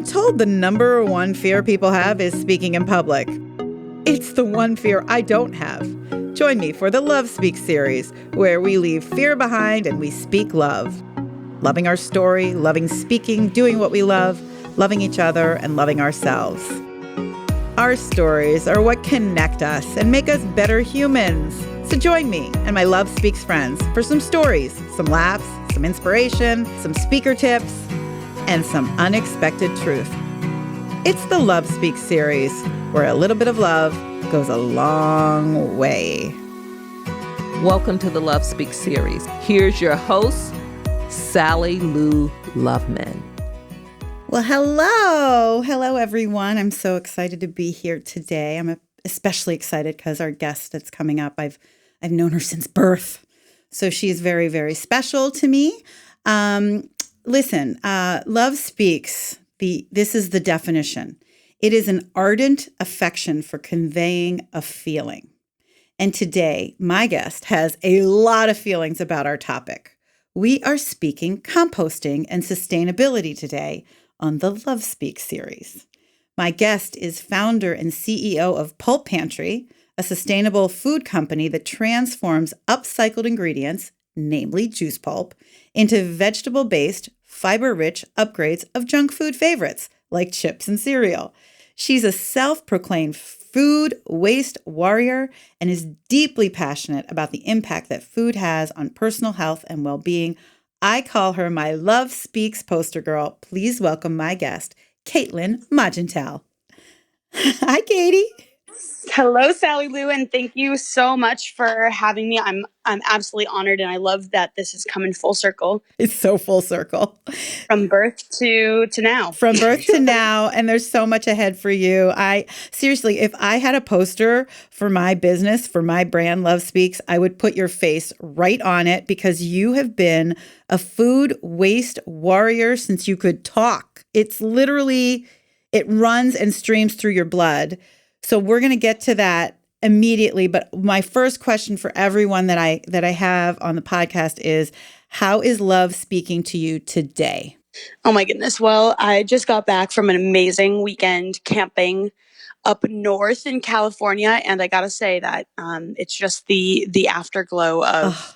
told the number one fear people have is speaking in public. It's the one fear I don't have. Join me for the Love Speaks series, where we leave fear behind and we speak love. Loving our story, loving speaking, doing what we love, loving each other, and loving ourselves. Our stories are what connect us and make us better humans. So join me and my Love Speaks friends for some stories, some laughs, some inspiration, some speaker tips, and some unexpected truth. It's the Love Speaks series, where a little bit of love goes a long way. Welcome to the Love Speaks series. Here's your host, Sally Lou Loveman. Well, hello everyone. I'm so excited to be here today. I'm especially excited because our guest that's coming up, I've known her since birth, so she's very, very special to me. Listen, Love Speaks. This is the definition. It is an ardent affection for conveying a feeling. And today, my guest has a lot of feelings about our topic. We are speaking composting and sustainability today on the Love Speaks series. My guest is founder and CEO of Pulp Pantry, a sustainable food company that transforms upcycled ingredients, namely juice pulp, into vegetable-based, fiber-rich upgrades of junk food favorites like chips and cereal. She's a self-proclaimed food waste warrior and is deeply passionate about the impact that food has on personal health and well-being. I call her my Love Speaks poster girl. Please welcome my guest, Kaitlin Mogentale. Hi, Katie. Hello, Sally Lou, and thank you so much for having me. I'm absolutely honored, and I love that this is coming full circle. It's so full circle. From birth to now. From birth to now, and there's so much ahead for you. Seriously, if I had a poster for my business, for my brand, Love Speaks, I would put your face right on it because you have been a food waste warrior since you could talk. It's literally, it runs and streams through your blood. So we're going to get to that immediately. But my first question for everyone that I have on the podcast is, how is love speaking to you today? Oh my goodness. Well, I just got back from an amazing weekend camping up north in California, and I gotta say that it's just the afterglow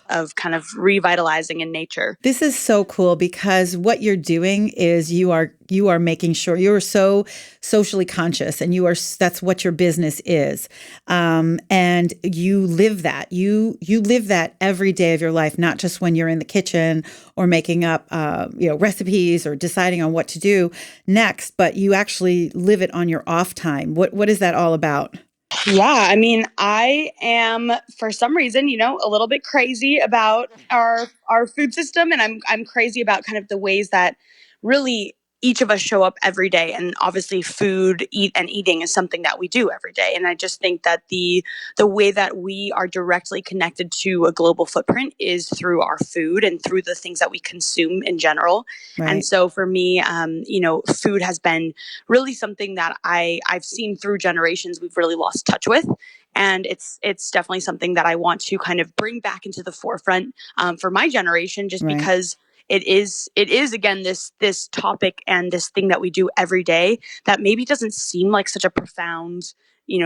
of kind of revitalizing in nature. This is so cool because what you're doing is you are making sure you're so socially conscious, and that's what your business is, and you live that. You live that every day of your life, not just when you're in the kitchen or making up recipes or deciding on what to do next, but you actually live it on your off time. What is that all about? Yeah, I mean, I am, for some reason, a little bit crazy about our food system, and I'm crazy about kind of the ways that really each of us show up every day. And obviously eating is something that we do every day. And I just think that the way that we are directly connected to a global footprint is through our food and through the things that we consume in general. Right. And so for me, food has been really something that I've seen through generations we've really lost touch with. And it's definitely something that I want to kind of bring back into the forefront for my generation, just right. Because it is again this topic and this thing that we do every day that maybe doesn't seem like such a profound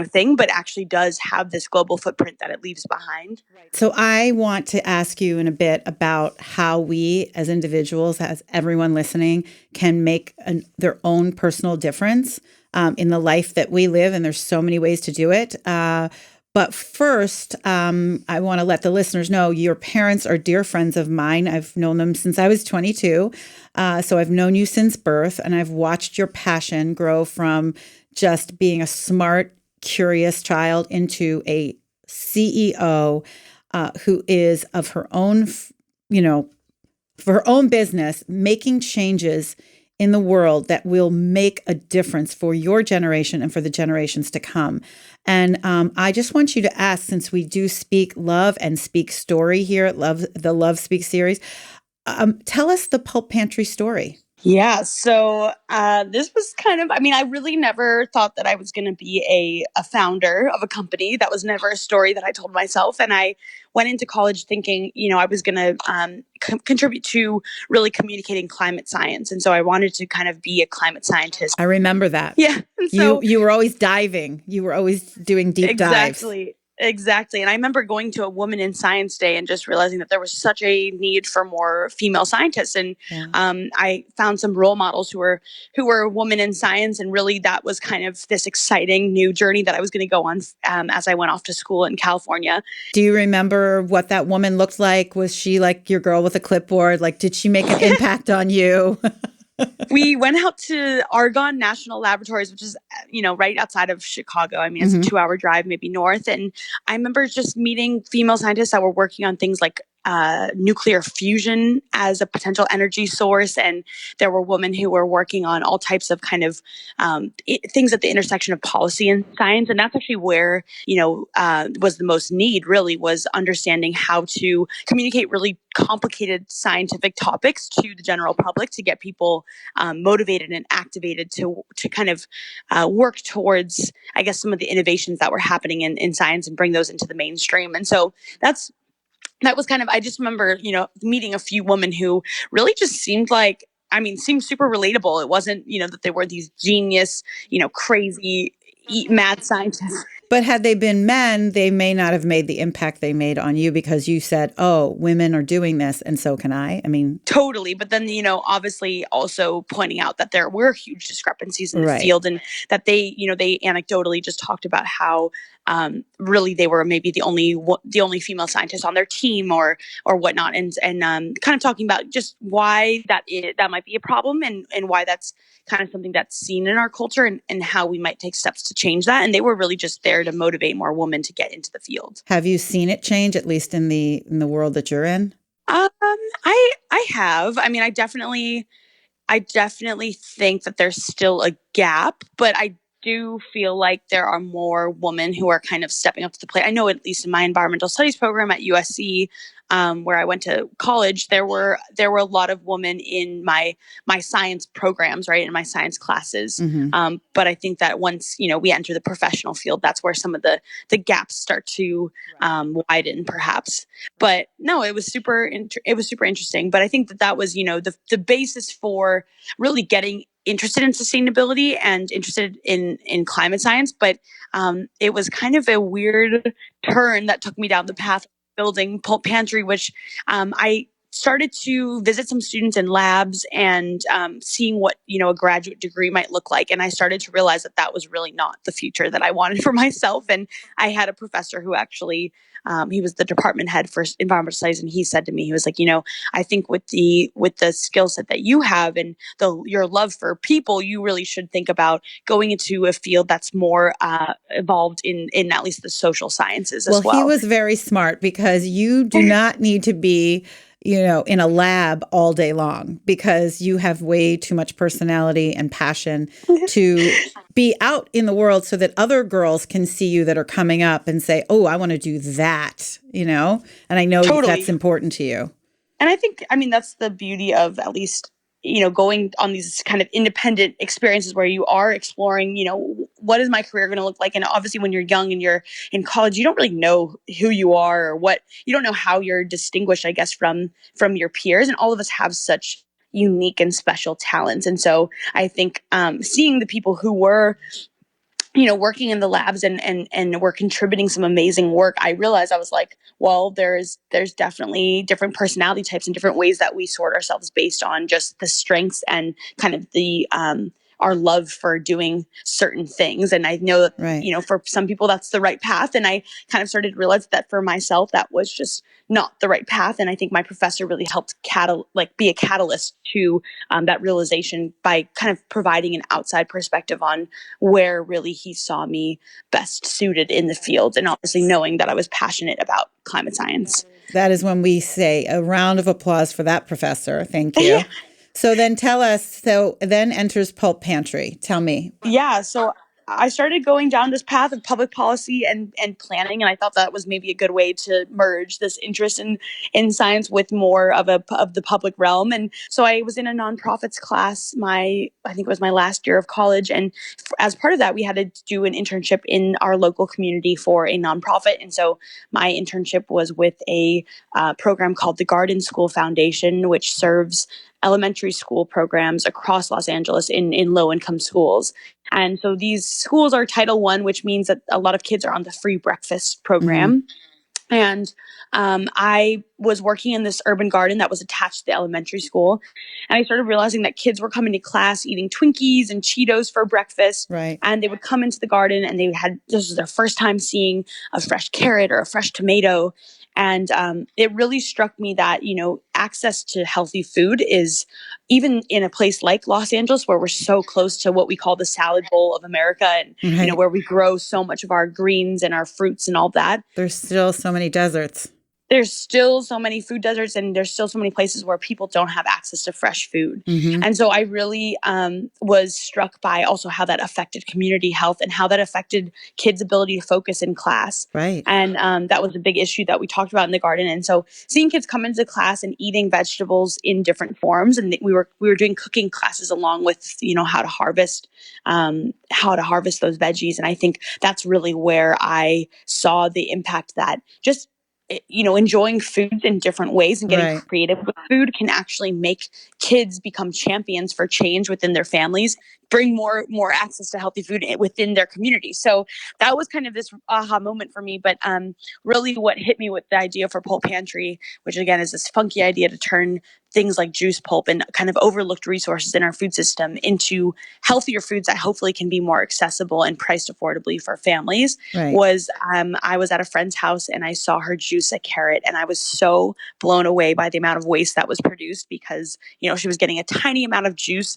thing, but actually does have this global footprint that it leaves behind. So I want to ask you in a bit about how we as individuals, as everyone listening, can make their own personal difference in the life that we live. And there's so many ways to do it. But first, I want to let the listeners know your parents are dear friends of mine. I've known them since I was 22. So I've known you since birth, and I've watched your passion grow from just being a smart, curious child into a CEO who is of her own, for her own business, making changes in the world that will make a difference for your generation and for the generations to come. And I just want you to ask, since we do speak love and speak story here at the Love Speaks series, tell us the Pulp Pantry story. Yeah, so this was kind of, I mean, I really never thought that I was going to be a founder of a company. That was never a story that I told myself. And I went into college thinking, I was going to contribute to really communicating climate science. And so I wanted to kind of be a climate scientist. I remember that. Yeah. And You so you were always diving. You were always doing deep dives. Exactly. And I remember going to a Woman in Science Day and just realizing that there was such a need for more female scientists. And Yeah. I found some role models who were women in science. And really that was kind of this exciting new journey that I was going to go on as I went off to school in California. Do you remember what that woman looked like? Was she like your girl with a clipboard? Like, did she make an impact on you? We went out to Argonne National Laboratories, which is, right outside of Chicago. I mean, it's a 2-hour drive, maybe north. And I remember just meeting female scientists that were working on things like nuclear fusion as a potential energy source. And there were women who were working on all types of kind of things at the intersection of policy and science. And that's actually where, was the most need really, was understanding how to communicate really complicated scientific topics to the general public to get people motivated and activated to kind of work towards, I guess, some of the innovations that were happening in science and bring those into the mainstream. And so that was kind of, I just remember, meeting a few women who really just seemed super relatable. It wasn't, that they were these genius, crazy, mad scientists. But had they been men, they may not have made the impact they made on you because you said, oh, women are doing this and so can I. I mean, totally. But then, obviously also pointing out that there were huge discrepancies in the field and that they anecdotally just talked about how really they were maybe the only female scientist on their team or whatnot. And kind of talking about just why that might be a problem and why that's kind of something that's seen in our culture and how we might take steps to change that. And they were really just there to motivate more women to get into the field. Have you seen it change, at least in the world that you're in? I have. I mean, I definitely think that there's still a gap, but I do feel like there are more women who are kind of stepping up to the plate. I know, at least in my environmental studies program at USC, where I went to college, there were a lot of women in my science programs, right, in my science classes. But I think that once we enter the professional field, that's where some of the gaps start to widen, perhaps. But no, it was super interesting. But I think that was the basis for really getting interested in sustainability and interested in climate science. But it was kind of a weird turn that took me down the path of building Pulp Pantry, which I started to visit some students in labs and seeing what a graduate degree might look like. And I started to realize that was really not the future that I wanted for myself. And I had a professor who actually he was the department head for environmental studies, and he said to me, he was like, I think with the skill set that you have and your love for people, you really should think about going into a field that's more evolved in at least the social sciences as well. Well, he was very smart because you do not need to be in a lab all day long because you have way too much personality and passion to be out in the world so that other girls can see you that are coming up and say, oh, I want to do that, and I know that's important to you. And I think, that's the beauty of at least, going on these kind of independent experiences where you are exploring, what is my career going to look like? And obviously when you're young and you're in college, you don't really know who you are or you don't know how you're distinguished, I guess, from your peers. And all of us have such unique and special talents. And so I think seeing the people who were working in the labs and were contributing some amazing work, I realized I was like, well, there's definitely different personality types and different ways that we sort ourselves based on just the strengths and kind of the our love for doing certain things. And I know that, for some people that's the right path. And I kind of started to realize that for myself, that was just not the right path. And I think my professor really helped be a catalyst to that realization by kind of providing an outside perspective on where really he saw me best suited in the field. And obviously knowing that I was passionate about climate science. That is when we say a round of applause for that professor. Thank you. So then tell us, then enters Pulp Pantry. Tell me. Yeah. So I started going down this path of public policy and planning, and I thought that was maybe a good way to merge this interest in science with more of the public realm. And so I was in a nonprofits class. I think it was my last year of college, and as part of that, we had to do an internship in our local community for a nonprofit. And so my internship was with a program called the Garden School Foundation, which serves elementary school programs across Los Angeles in low-income schools. And so these schools are Title I, which means that a lot of kids are on the free breakfast program. And I was working in this urban garden that was attached to the elementary school. And I started realizing that kids were coming to class eating Twinkies and Cheetos for breakfast. Right. And they would come into the garden and this was their first time seeing a fresh carrot or a fresh tomato. And it really struck me that, access to healthy food is, even in a place like Los Angeles, where we're so close to what we call the salad bowl of America, and where we grow so much of our greens and our fruits and all that. There's still so many deserts. There's still so many food deserts, and there's still so many places where people don't have access to fresh food. And so I really was struck by also how that affected community health and how that affected kids' ability to focus in class. Right. And that was a big issue that we talked about in the garden. And so seeing kids come into class and eating vegetables in different forms, and we were doing cooking classes along with how to harvest those veggies. And I think that's really where I saw the impact that just enjoying foods in different ways and getting creative with food can actually make kids become champions for change within their families, bring more access to healthy food within their community. So that was kind of this aha moment for me. But really what hit me with the idea for Pulp Pantry, which again is this funky idea to turn things like juice pulp and kind of overlooked resources in our food system into healthier foods that hopefully can be more accessible and priced affordably for families, was I was at a friend's house and I saw her juice a carrot, and I was so blown away by the amount of waste that was produced because, she was getting a tiny amount of juice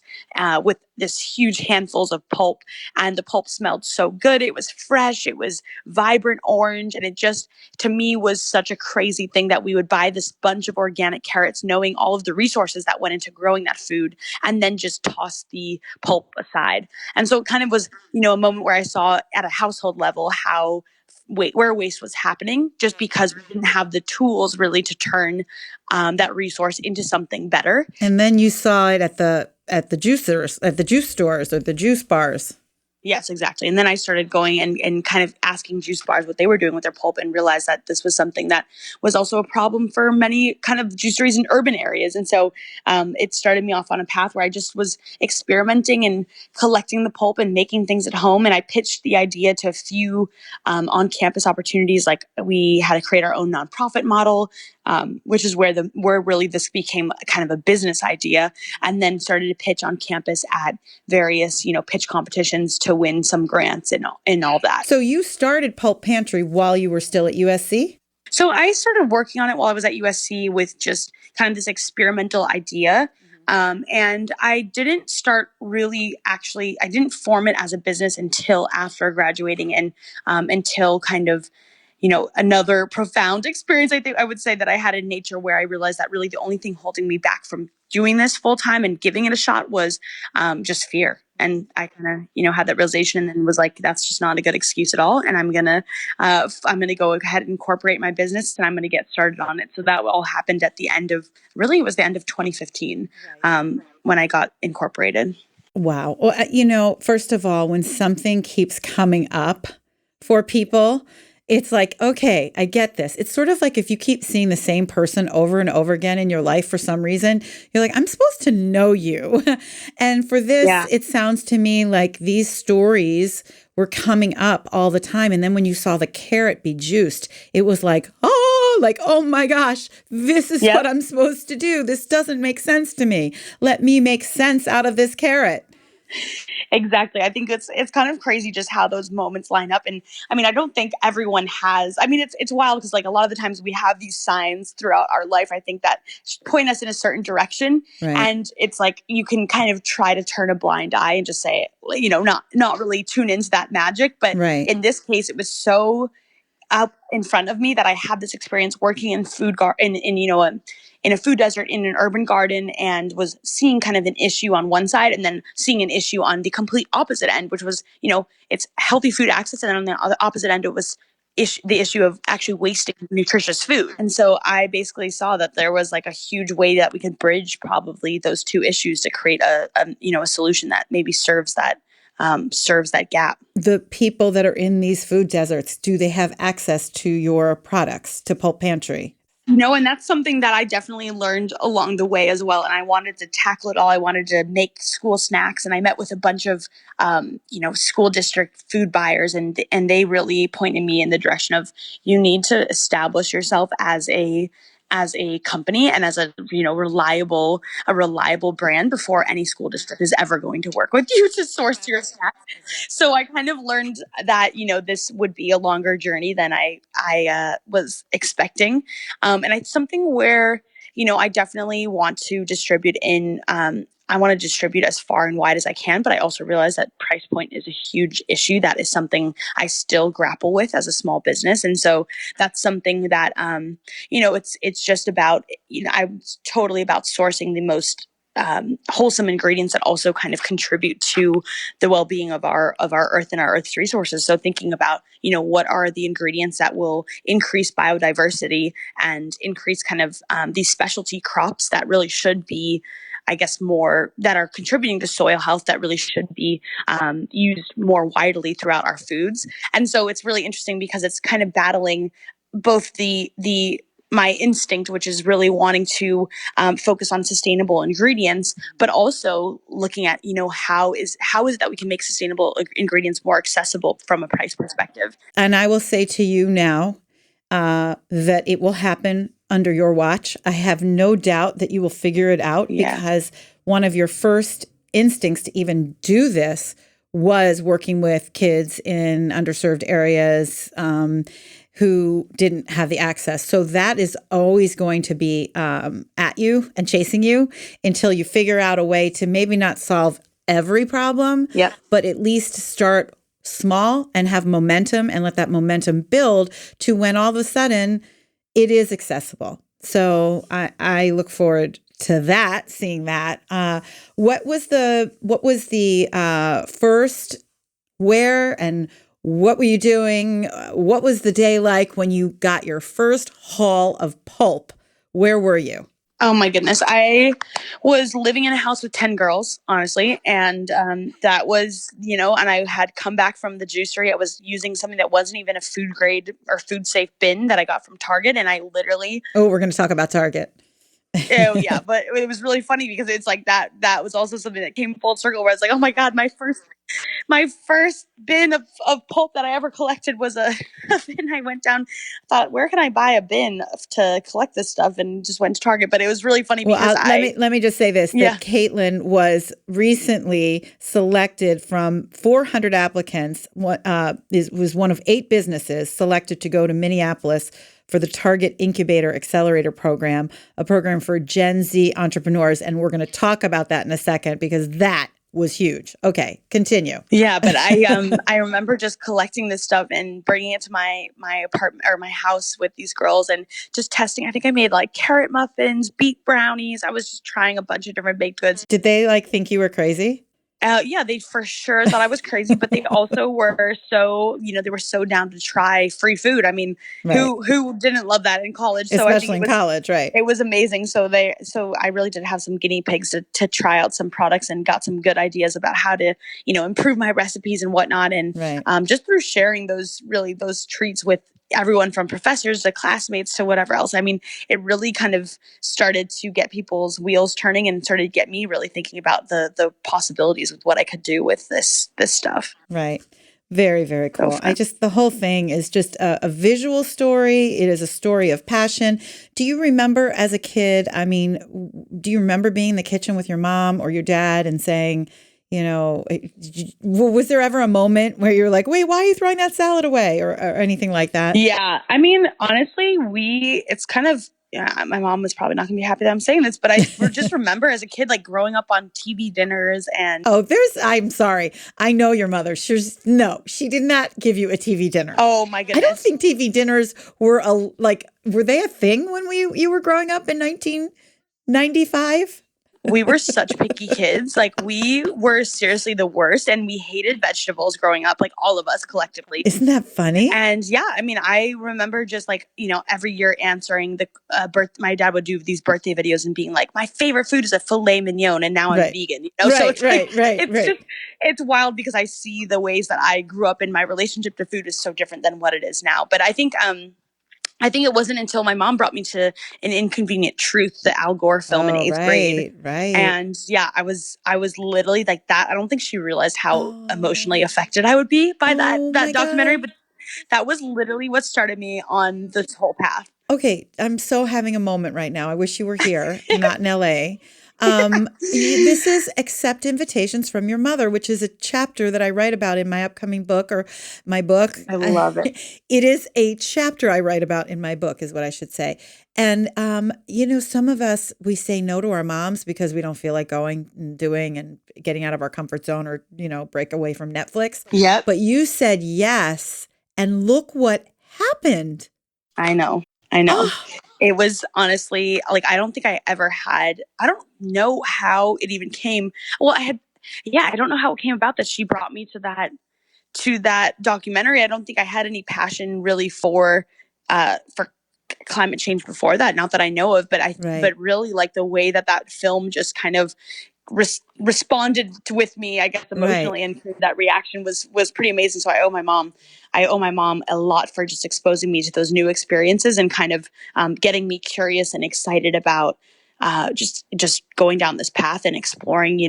with this huge handfuls of pulp, and the pulp smelled so good. It was fresh, it was vibrant orange, and it just, to me, was such a crazy thing that we would buy this bunch of organic carrots knowing all of the resources that went into growing that food and then just toss the pulp aside. And so it kind of was, a moment where I saw at a household level how where waste was happening just because we didn't have the tools really to turn that resource into something better. And then you saw it at the juicers, at the juice stores or the juice bars. Yes, exactly. And then I started going and kind of asking juice bars what they were doing with their pulp, and realized that this was something that was also a problem for many kind of juiceries in urban areas. And so it started me off on a path where I just was experimenting and collecting the pulp and making things at home. And I pitched the idea to a few on-campus opportunities. Like we had to create our own nonprofit model, which is where really this became kind of a business idea, and then started to pitch on campus at various, pitch competitions to win some grants and all that. So you started Pulp Pantry while you were still at USC? So I started working on it while I was at USC with just kind of this experimental idea. And I didn't start I didn't form it as a business until after graduating and until kind of, another profound experience, I think I would say, that I had in nature, where I realized that really the only thing holding me back from doing this full time and giving it a shot was just fear. And I kind of, had that realization and then was like, that's just not a good excuse at all. And I'm going to go ahead and incorporate my business, and I'm going to get started on it. So that all happened at the end of 2015 when I got incorporated. Wow. Well, first of all, when something keeps coming up for people, it's like, okay, I get this. It's sort of like if you keep seeing the same person over and over again in your life for some reason, you're like, I'm supposed to know you. And for this, It sounds to me like these stories were coming up all the time. And then when you saw the carrot be juiced, it was like, oh my gosh, this is what I'm supposed to do. This doesn't make sense to me. Let me make sense out of this carrot. Exactly. I think it's kind of crazy just how those moments line up. And I mean, I don't think everyone has, it's wild because like a lot of the times we have these signs throughout our life, I think, that point us in a certain direction. Right. And it's like, you can kind of try to turn a blind eye and just say, not really tune into that magic. But in this case, it was so up in front of me that I had this experience working in in a food desert in an urban garden, and was seeing kind of an issue on one side and then seeing an issue on the complete opposite end, which was, it's healthy food access. And then on the opposite end, it was the issue of actually wasting nutritious food. And so I basically saw that there was like a huge way that we could bridge probably those two issues to create a solution that maybe serves that gap. The people that are in these food deserts, do they have access to your products, to Pulp Pantry? And that's something that I definitely learned along the way as well. And I wanted to tackle it all. I wanted to make school snacks, and I met with a bunch of, school district food buyers, and they really pointed me in the direction of, you need to establish yourself as a company and as a reliable brand before any school district is ever going to work with you to source your snacks. So I kind of learned that this would be a longer journey than I was expecting, and it's something where I definitely want to distribute in. I want to distribute as far and wide as I can, but I also realize that price point is a huge issue. That is something I still grapple with as a small business, and so that's something that it's just about, I'm totally about sourcing the most wholesome ingredients that also kind of contribute to the well-being of our earth and our earth's resources. So thinking about, what are the ingredients that will increase biodiversity and increase kind of these specialty crops that really should be, I guess, more that are contributing to soil health, that really should be used more widely throughout our foods. And so it's really interesting because it's kind of battling both the my instinct, which is really wanting to focus on sustainable ingredients, but also looking at, how is it that we can make sustainable ingredients more accessible from a price perspective. And I will say to you now that it will happen under your watch. I have no doubt that you will figure it out, because one of your first instincts to even do this was working with kids in underserved areas who didn't have the access. So that is always going to be at you and chasing you until you figure out a way to maybe not solve every problem, but at least start small and have momentum, and let that momentum build to when all of a sudden it is accessible. So I look forward to that, seeing that. What was the first, where, and what were you doing? What was the day like when you got your first haul of pulp? Where were you? Oh my goodness. I was living in a house with 10 girls, honestly. And that was, and I had come back from the juicery. I was using something that wasn't even a food grade or food safe bin that I got from Target. And I literally... Oh, we're going to talk about Target. Oh yeah. But it was really funny because it's like that was also something that came full circle, where I was like, oh my God, my first bin of pulp that I ever collected was a bin. I went down, thought, where can I buy a bin to collect this stuff, and just went to Target. But it was really funny because let me just say this, that Kaitlin was recently selected from 400 applicants, was one of 8 businesses selected to go to Minneapolis for the Target Incubator Accelerator program, a program for Gen Z entrepreneurs. And we're going to talk about that in a second, because that was huge. Okay, continue. Yeah, but I remember just collecting this stuff and bringing it to my apartment or my house with these girls, and just testing. I think I made like carrot muffins, beet brownies. I was just trying a bunch of different baked goods. Did they think you were crazy? Yeah, they for sure thought I was crazy, but they also were so, they were so down to try free food. I mean, right. who didn't love that in college? So especially in college, right? It was amazing. So I really did have some guinea pigs to try out some products, and got some good ideas about how to, improve my recipes and whatnot. And just through sharing those treats with everyone from professors to classmates to whatever else. I mean, it really kind of started to get people's wheels turning, and started to get me really thinking about the possibilities with what I could do with this stuff. Right. Very, very cool. The whole thing is just a visual story. It is a story of passion. Do you remember as a kid, do you remember being in the kitchen with your mom or your dad and saying, was there ever a moment where you're like, wait, why are you throwing that salad away, or anything like that? Yeah. I mean, honestly, it's kind of yeah, my mom was probably not gonna be happy that I'm saying this, but I just remember as a kid, like growing up on TV dinners and Oh, I'm sorry. I know your mother. No, she did not give you a TV dinner. oh my I don't goodness. think TV dinners were were they a thing when you were growing up in 1995? We were such picky kids. Like we were seriously the worst, and we hated vegetables growing up, like all of us collectively. Isn't that funny? And yeah, I mean, I remember just like, every year answering the my dad would do these birthday videos and being like, my favorite food is a filet mignon, and now I'm Right. vegan. Right, So it's right, right, it's right. just, it's wild because I see the ways that I grew up and my relationship to food is so different than what it is now. But I think it wasn't until my mom brought me to An Inconvenient Truth, the Al Gore film in Oh, 8th grade. right. And yeah, I was literally like that. I don't think she realized how emotionally Oh, affected I would be by oh that my documentary, God. but that was literally what started me on this whole path. Okay, I'm so having a moment right now. I wish you were here, not in LA. This is Accept Invitations from Your Mother, which is a chapter that I write about in my upcoming book or my book. I love it. It is a chapter I write about in my book, is what I should say. And, some of us, we say no to our moms because we don't feel like going and doing and getting out of our comfort zone or, break away from Netflix. Yep. But you said yes, and look what happened. I know. Oh, It was honestly like, I don't think I ever had, I don't know how it even came. Well, I don't know how it came about that she brought me to that documentary. I don't think I had any passion really for climate change before that. Not that I know of, but right. but really like the way that film just kind of responded with me, I guess, emotionally, Right. and that reaction was pretty amazing. So I owe my mom a lot for just exposing me to those new experiences and kind of getting me curious and excited about just going down this path and exploring,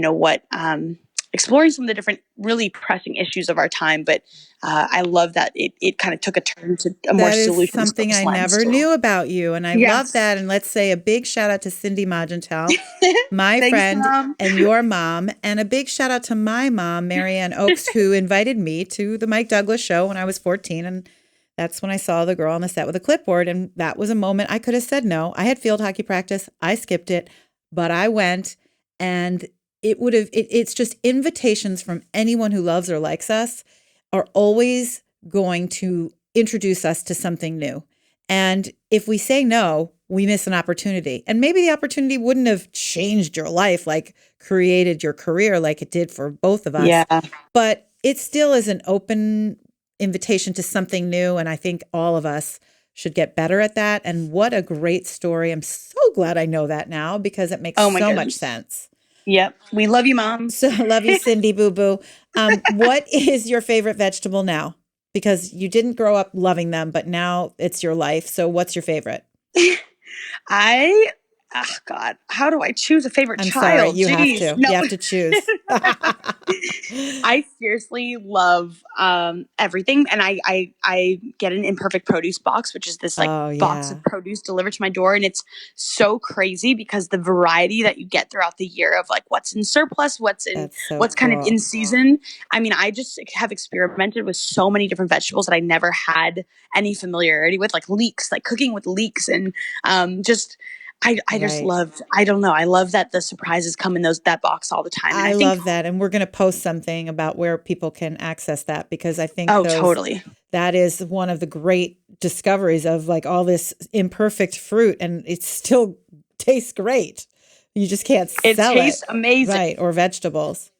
exploring some of the different really pressing issues of our time. But I love that it kind of took a turn to a more That is solutions something I focused lens never too. knew about you. And I love Yes. that. And let's say a big shout out to Cindy Mogentale, my Thanks, friend Mom. and your mom. And a big shout out to my mom, Marianne Oakes, who invited me to the Mike Douglas show when I was 14. And that's when I saw the girl on the set with a clipboard. And that was a moment I could have said no. I had field hockey practice. I skipped it, but I went, and it's just invitations from anyone who loves or likes us are always going to introduce us to something new. And if we say no, we miss an opportunity. And maybe the opportunity wouldn't have changed your life, like created your career like it did for both of us. Yeah. But it still is an open invitation to something new. And I think all of us should get better at that. And what a great story. I'm so glad I know that now because it makes Oh my so much goodness. sense. Yep. We love you, Mom. So love you, Cindy Boo Boo. What is your favorite vegetable now? Because you didn't grow up loving them, but now it's your life. So what's your favorite? God, how do I choose a favorite I'm child? sorry, you have Jeez. to. No. You have to choose. I seriously love everything, and I get an imperfect produce box, which is this like Oh, box yeah. of produce delivered to my door, and it's so crazy because the variety that you get throughout the year of like what's in surplus, what's so kind of cool. in season. I mean, I just have experimented with so many different vegetables that I never had any familiarity with, like leeks, like cooking with leeks, and just. I just Right. love, I don't know. I love that the surprises come in that box all the time. And I think, love that. And we're going to post something about where people can access that because I think totally. that is one of the great discoveries of like all this imperfect fruit, and it still tastes great. You just can't sell it. It tastes amazing. Right. Or vegetables.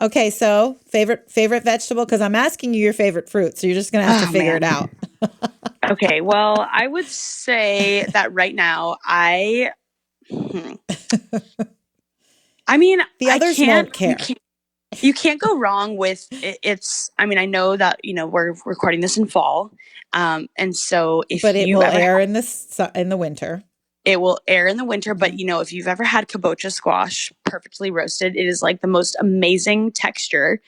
Okay. So favorite vegetable, because I'm asking you your favorite fruit. So you're just going to have to figure it out. Okay. Well, I would say that right now I mean, the others won't care. You can't go wrong with it's. I mean, I know that we're recording this in fall, and so but it will air in the winter. It will air in the winter, but if you've ever had kabocha squash perfectly roasted, it is like the most amazing texture,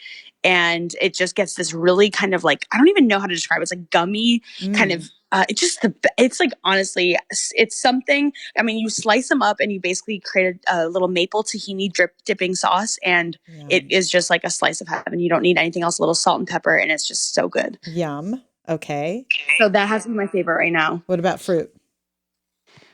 and it just gets this really kind of like I don't even know how to describe it. It's like gummy kind of. It's like honestly, it's something. I mean, you slice them up and you basically create a little maple tahini dipping sauce, and it is just like a slice of heaven. You don't need anything else. A little salt and pepper, and it's just so good. Yum. Okay. So that has to be my favorite right now. What about fruit?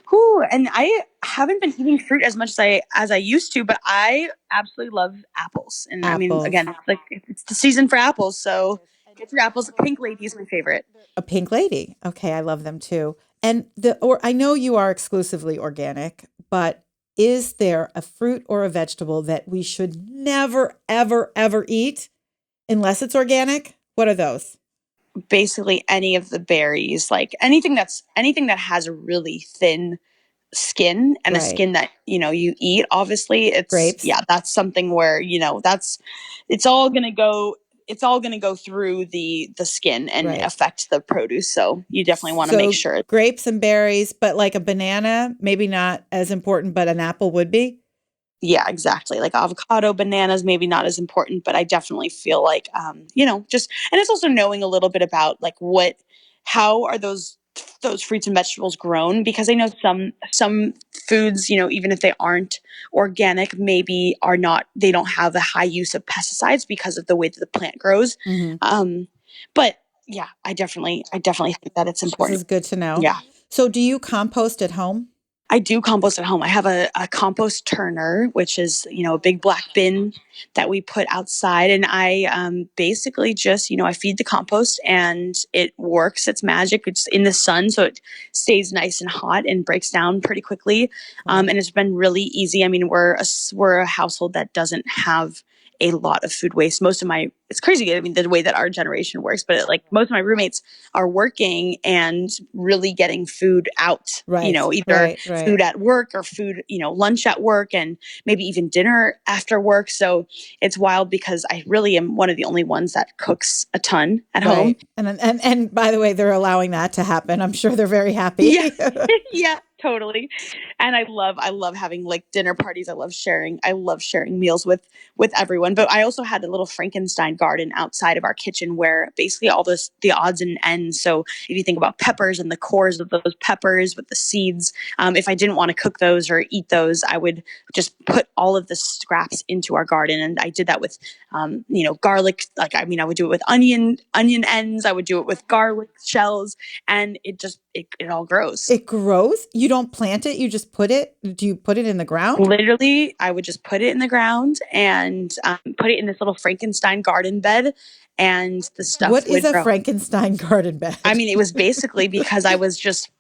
Whew, and I haven't been eating fruit as much as I used to, but I absolutely love apples. And I mean, Apples. again, it's the season for apples, so get your apples. Pink Lady is my favorite. A pink lady. Okay, I love them too. And or I know you are exclusively organic, but is there a fruit or a vegetable that we should never, ever, ever eat unless it's organic? What are those? Basically, any of the berries, like anything that has a really thin skin and a Right. skin that you eat. Obviously, Grapes. that's something where that's it's all gonna go. It's all going to go through the skin and Right. affect the produce. So you definitely want to make So sure. grapes and berries, but like a banana, maybe not as important, but an apple would be. Yeah, exactly. Like avocado, bananas, maybe not as important, but I definitely feel like, just, and it's also knowing a little bit about like how are those fruits and vegetables grown? Because I know some foods, even if they aren't organic, maybe they don't have a high use of pesticides because of the way that the plant grows. Mm-hmm. But yeah, I definitely think that it's This important. is good to know. Yeah. So do you compost at home? I do compost at home. I have a compost turner, which is, a big black bin that we put outside. And I basically just, I feed the compost and it works. It's magic. It's in the sun, so it stays nice and hot and breaks down pretty quickly. Wow. And it's been really easy. I mean, we're a household that doesn't have a lot of food waste. It's crazy. I mean, the way that our generation works, but like most of my roommates are working and really getting food out, Right. either Right. food at work or food, lunch at work and maybe even dinner after work. So it's wild because I really am one of the only ones that cooks a ton at home. Right. And by the way, they're allowing that to happen. I'm sure they're very happy. Yeah. Yeah, totally. And I love having like dinner parties. I love sharing meals with everyone. But I also had a little Frankenstein garden outside of our kitchen where basically all the odds and ends. So if you think about peppers and the cores of those peppers with the seeds, if I didn't want to cook those or eat those, I would just put all of the scraps into our garden. And I did that with garlic. Like I would do it with onion ends. I would do it with garlic shells, and it all grows. It grows. You don't plant it. You just put it. Do you put it in the ground? Literally, I would just put it in the ground and put it in this little Frankenstein garden bed, and the stuff What is would a grow. Frankenstein garden I bed? mean, it was basically because I was just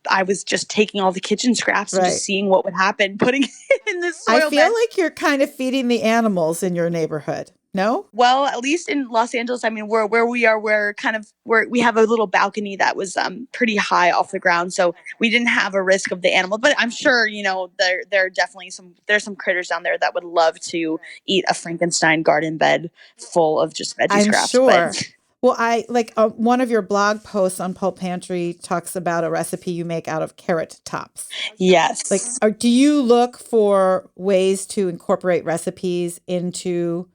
taking all the kitchen scraps and just Right. seeing what would happen, putting it in this I soil feel bed. like you're kind of feeding the animals in your neighborhood. No? Well, at least in Los Angeles, I mean, where we are, we have a little balcony that was pretty high off the ground, so we didn't have a risk of the animal. But I'm sure there are definitely some critters down there that would love to eat a Frankenstein garden bed full of just veggie I'm scraps. But sure. Well, I like one of your blog posts on Pulp Pantry talks about a recipe you make out of carrot tops. Like, yes, do you look for ways to incorporate recipes into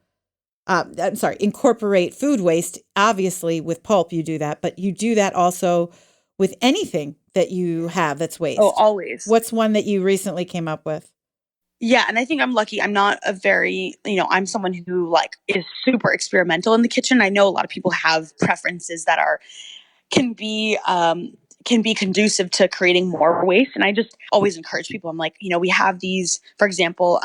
incorporate food waste? Obviously, with pulp, you do that, but you do that also with anything that you have that's oh, waste. always. What's one that you recently came up with? Yeah, and I think I'm lucky. I'm not a very, I'm someone who like is super experimental in the kitchen. I know a lot of people have preferences that can be can be conducive to creating more waste. And I just always encourage people. I'm like, we have these, for example,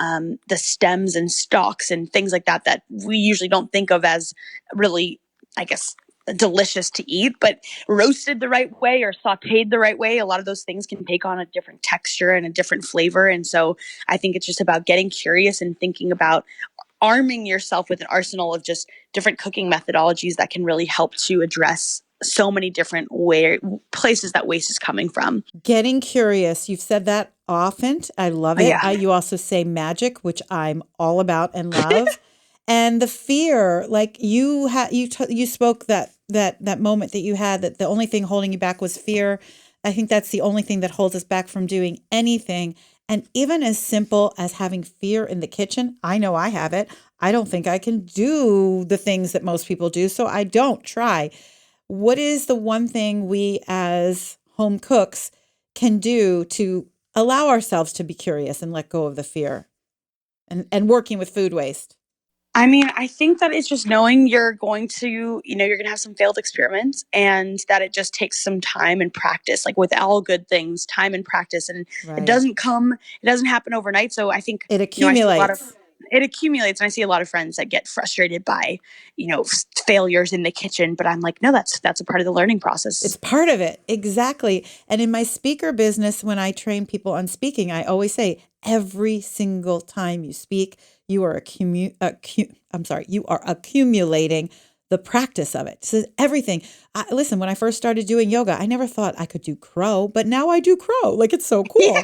the stems and stalks and things like that we usually don't think of as really, I guess, delicious to eat, but roasted the right way or sauteed the right way, a lot of those things can take on a different texture and a different flavor. And so I think it's just about getting curious and thinking about arming yourself with an arsenal of just different cooking methodologies that can really help to address so many different places that waste is coming from. Getting curious. You've said that often. I love Oh, it. yeah. You also say magic, which I'm all about and love. And the fear, like you spoke that moment that you had that the only thing holding you back was fear. I think that's the only thing that holds us back from doing anything. And even as simple as having fear in the kitchen, I know I have it. I don't think I can do the things that most people do, so I don't try. What is the one thing we as home cooks can do to allow ourselves to be curious and let go of the fear and working with food waste? I mean, I think that it's just knowing you're going to, you're going to have some failed experiments and that it just takes some time and practice, like with all good things, time and practice. And Right. it doesn't happen overnight. So I think, It I see a lot of, accumulates. it accumulates. And I see a lot of friends that get frustrated by, failures in the kitchen. But I'm like, no, that's a part of the learning process. It's part of it. Exactly. And in my speaker business, when I train people on speaking, I always say every single time you speak, you are you are accumulating the practice of it. So everything. Listen, when I first started doing yoga, I never thought I could do crow, but now I do crow. Like it's so cool.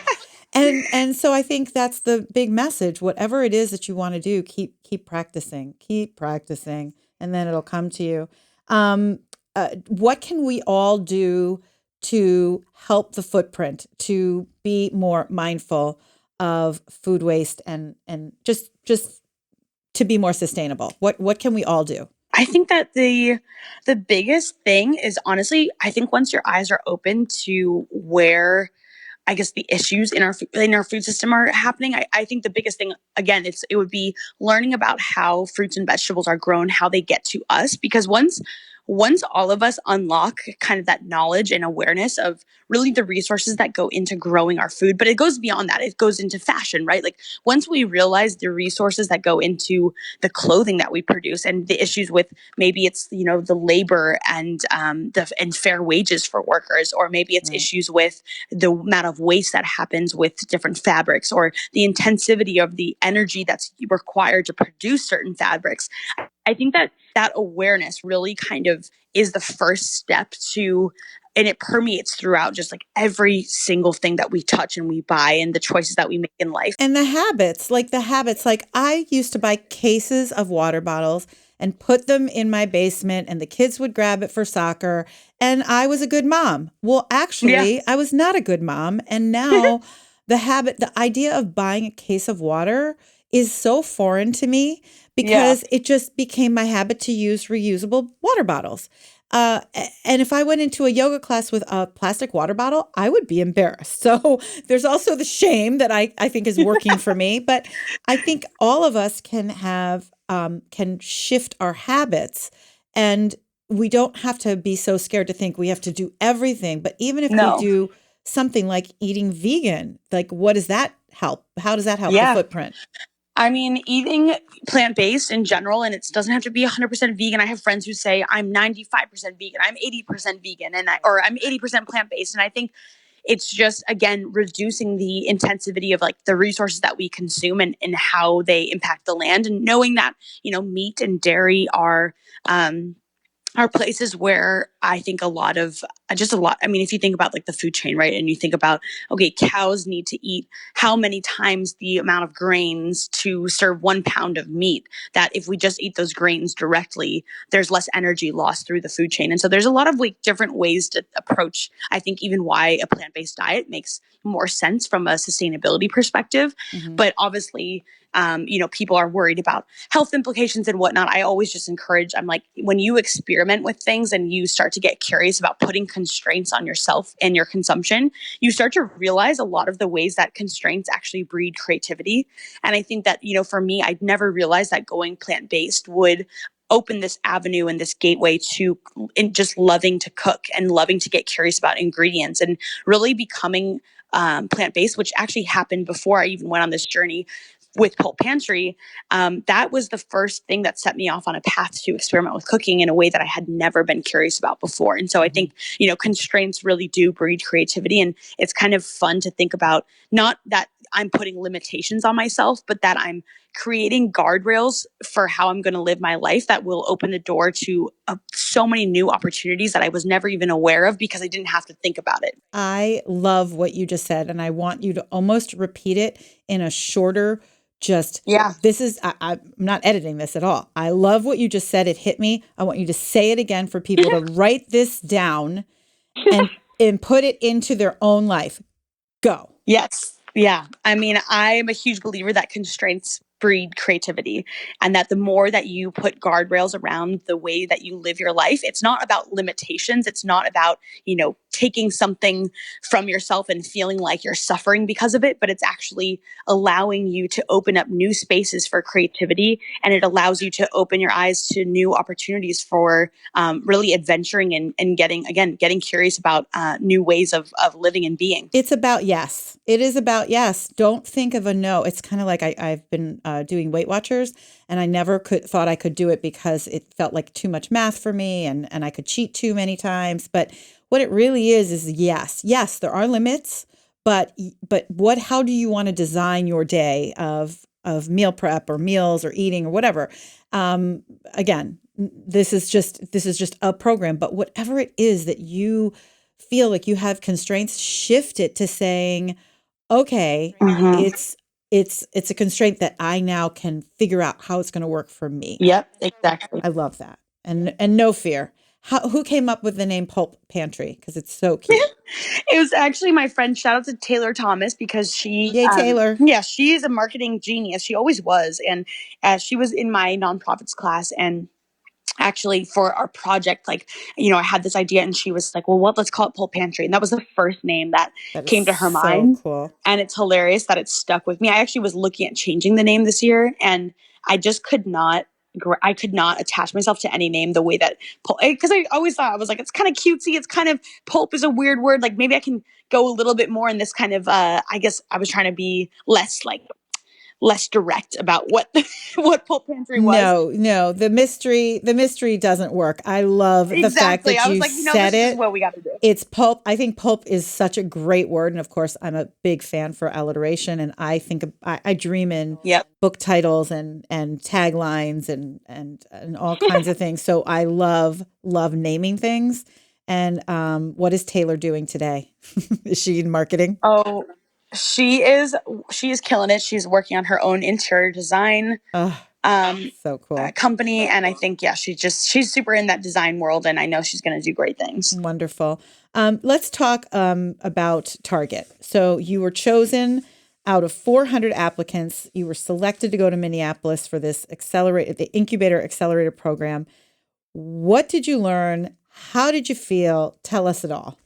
And so I think that's the big message. Whatever it is that you want to do, keep practicing, and then it'll come to you. What can we all do to help the footprint, to be more mindful of food waste and just to be more sustainable? What can we all do? I think that the biggest thing is honestly, I think once your eyes are open to where I guess the issues in our food system are happening. I think the biggest thing again it would be learning about how fruits and vegetables are grown, how they get to us. Because once all of us unlock kind of that knowledge and awareness of really the resources that go into growing our food, but it goes beyond that. It goes into fashion, right? Like once we realize the resources that go into the clothing that we produce and the issues with maybe it's the labor and and fair wages for workers, or maybe it's Right. issues with the amount of waste that happens with different fabrics or the intensity of the energy that's required to produce certain fabrics. I think that awareness really kind of is the first step to, and it permeates throughout just like every single thing that we touch and we buy and the choices that we make in life. And like I used to buy cases of water bottles and put them in my basement and the kids would grab it for soccer and I was a good mom. Well, Yeah. actually, I was not a good mom. And now the idea of buying a case of water is so foreign to me Yeah. because it just became my habit to use reusable water bottles. And if I went into a yoga class with a plastic water bottle, I would be embarrassed. So there's also the shame that I think is working for me. But I think all of us can shift our habits, and we don't have to be so scared to think we have to do everything. But even if we No. do something like eating vegan, like what does that help? How does that help the Yeah. footprint? I mean, eating plant-based in general, and it doesn't have to be 100% vegan. I have friends who say I'm 95% vegan, I'm 80% vegan, or I'm 80% plant-based. And I think it's just, again, reducing the intensity of like the resources that we consume and how they impact the land, and knowing that, meat and dairy are places where I think I mean, if you think about like the food chain, right? And you think about, okay, cows need to eat how many times the amount of grains to serve 1 pound of meat, that if we just eat those grains directly, there's less energy lost through the food chain. And so there's a lot of like different ways to approach, I think, even why a plant-based diet makes more sense from a sustainability perspective. Mm-hmm. But obviously, people are worried about health implications and whatnot. I always just encourage, I'm like, when you experiment with things and you start to get curious about putting constraints on yourself and your consumption, you start to realize a lot of the ways that constraints actually breed creativity. And I think that, for me, I'd never realized that going plant-based would open this avenue and this gateway to just loving to cook and loving to get curious about ingredients and really becoming plant-based, which actually happened before I even went on this journey with Pulp Pantry. That was the first thing that set me off on a path to experiment with cooking in a way that I had never been curious about before. And so I think, constraints really do breed creativity. And it's kind of fun to think about, not that I'm putting limitations on myself, but that I'm creating guardrails for how I'm going to live my life that will open the door to so many new opportunities that I was never even aware of because I didn't have to think about it. I love what you just said, and I want you to almost repeat it in a shorter, Yeah. I'm not editing this at all. I love what you just said. It hit me. I want you to say it again for people to write this down and put it into their own life. Go. Yes. Yeah. I mean, I'm a huge believer that constraints breed creativity, and that the more that you put guardrails around the way that you live your life, it's not about limitations. It's not about, taking something from yourself and feeling like you're suffering because of it, but it's actually allowing you to open up new spaces for creativity, and it allows you to open your eyes to new opportunities for really adventuring and getting curious about new ways of living and being. It's about yes. It is about yes. Don't think of a no. It's kind of like I've been doing Weight Watchers, and I never thought I could do it because it felt like too much math for me, and I could cheat too many times. But what it really is yes. Yes, there are limits, but what? How do you want to design your day of meal prep or meals or eating or whatever? Again, this is just a program, but whatever it is that you feel like you have constraints, shift it to saying, okay, Mm-hmm. it's a constraint that I now can figure out how it's going to work for me. Yep, exactly. I love that. And no fear. Who came up with the name Pulp Pantry? Because it's so cute. It was actually my friend. Shout out to Taylor Thomas, because Yay, Taylor. she is a marketing genius. She always was. And she was in my nonprofits class, and actually for our project, like, I had this idea, and she was like, well, let's call it Pulp Pantry. And that was the first name that That is came to her so mind. cool. And it's hilarious that it stuck with me. I actually was looking at changing the name this year, and I just could not attach myself to any name the way that because I always thought, I was like, it's kind of cutesy. It's kind of, pulp is a weird word. Like, maybe I can go a little bit more in this kind of, I guess I was trying to be less direct about what what Pulp Pantry was. No, the mystery doesn't work. I love the fact Exactly. that I was you like, said this is it. what we got to do. It's pulp. I think pulp is such a great word. And of course, I'm a big fan for alliteration. And I think I dream in Yep. book titles and taglines and all kinds of things. So I love naming things. And what is Taylor doing today? Is she in marketing? Oh, she is killing it. She's working on her own interior design Oh, so cool. company, and I think she's super in that design world, and I know she's going to do great things. Wonderful. Let's talk about Target. So you were chosen out of 400 applicants. You were selected to go to Minneapolis for this the Incubator Accelerator program. What did you learn? How did you feel? Tell us it all.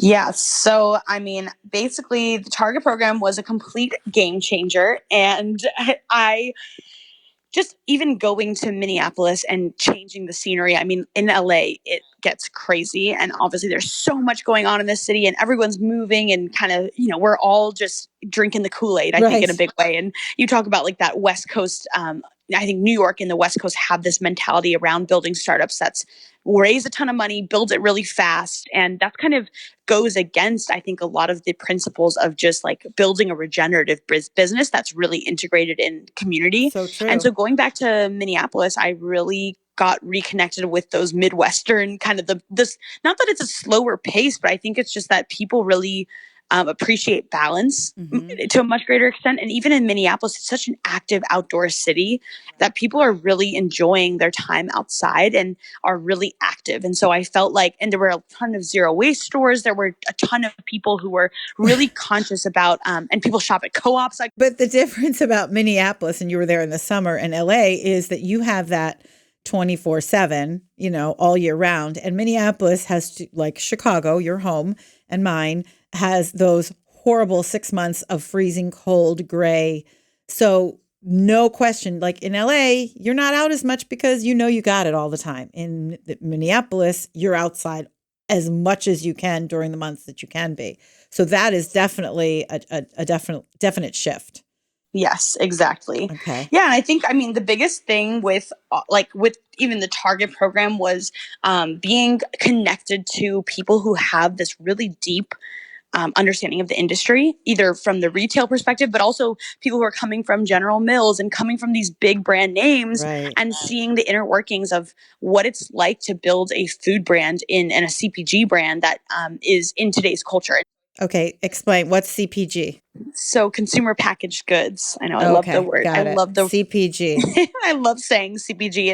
Yeah. So, I mean, basically, the Target program was a complete game changer, and I just, even going to Minneapolis and changing the scenery. I mean, in LA, it gets crazy. And obviously, there's so much going on in this city, and everyone's moving, and kind of, we're all just drinking the Kool-Aid, I think, in a big way. And you talk about like that West Coast, I think New York and the West Coast have this mentality around building startups that's raise a ton of money, build it really fast. And that kind of goes against, I think, a lot of the principles of just like building a regenerative business that's really integrated in community. So true. And so going back to Minneapolis, I really got reconnected with those Midwestern kind of this, not that it's a slower pace, but I think it's just that people really appreciate balance to a much greater extent. And even in Minneapolis, it's such an active outdoor city that people are really enjoying their time outside and are really active. And so I felt like, and there were a ton of zero waste stores. There were a ton of people who were really conscious about, and people shop at co-ops. But the difference about Minneapolis, and you were there in the summer, and LA, is that you have that 24/7, all year round. And Minneapolis has to, like Chicago, your home and mine, has those horrible 6 months of freezing cold, gray. So no question, like in LA, you're not out as much because you got it all the time. In Minneapolis, you're outside as much as you can during the months that you can be. So that is definitely a definite shift. Yes, exactly. Okay. Yeah, and I think, the biggest thing with even the Target program was being connected to people who have this really deep understanding of the industry, either from the retail perspective, but also people who are coming from General Mills and coming from these big brand names, right, and seeing the inner workings of what it's like to build a food brand and a CPG brand that is in today's culture. Okay, explain. What's CPG? So consumer packaged goods. I know, I love the word. Got I it. love the CPG. I love saying CPG.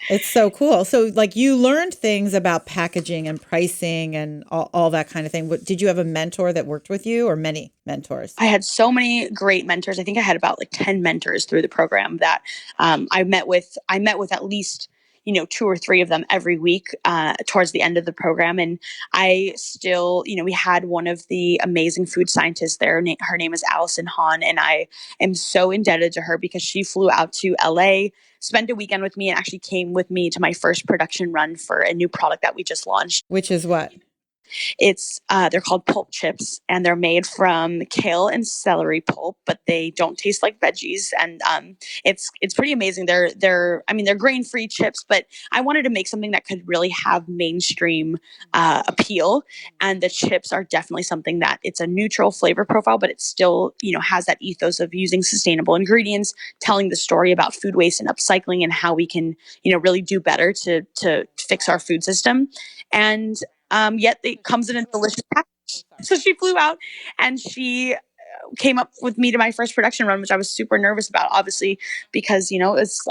It's so cool. So like you learned things about packaging and pricing and all that kind of thing. Did you have a mentor that worked with you, or many mentors? I had so many great mentors. I think I had about like 10 mentors through the program that I met with at least 2 or 3 of them every week towards the end of the program. And I still, we had one of the amazing food scientists there. Her name is Allison Hahn, and I am so indebted to her because she flew out to LA, spent a weekend with me, and actually came with me to my first production run for a new product that we just launched. Which is what? It's they're called pulp chips, and they're made from kale and celery pulp, but they don't taste like veggies. And it's pretty amazing. They're grain free chips, but I wanted to make something that could really have mainstream appeal. And the chips are definitely something that it's a neutral flavor profile, but it still has that ethos of using sustainable ingredients, telling the story about food waste and upcycling, and how we can really do better to fix our food system. And yet it comes in a delicious package. So she flew out and she came up with me to my first production run, which I was super nervous about, obviously, because it's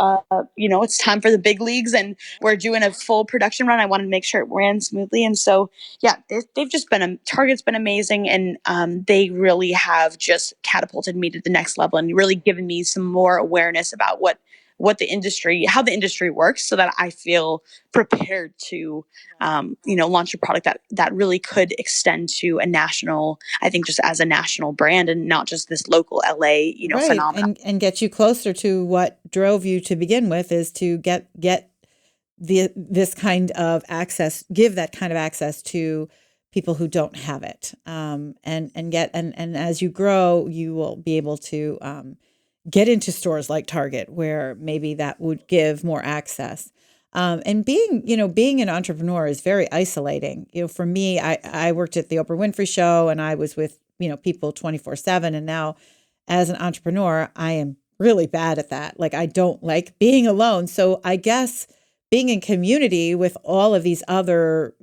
time for the big leagues, and we're doing a full production run. I wanted to make sure it ran smoothly, and so yeah, they've just been Target's been amazing, and they really have just catapulted me to the next level and really given me some more awareness about how the industry works, so that I feel prepared to, launch a product that really could extend to a national, I think just as a national brand and not just this local LA, right. phenomenon. And get you closer to what drove you to begin with, is to get this kind of access, give that kind of access to people who don't have it. And as you grow, you will be able to get into stores like Target, where maybe that would give more access. And being an entrepreneur is very isolating. For me, I worked at the Oprah Winfrey Show, and I was with, people 24/7. And now as an entrepreneur, I am really bad at that. Like, I don't like being alone. So I guess being in community with all of these other,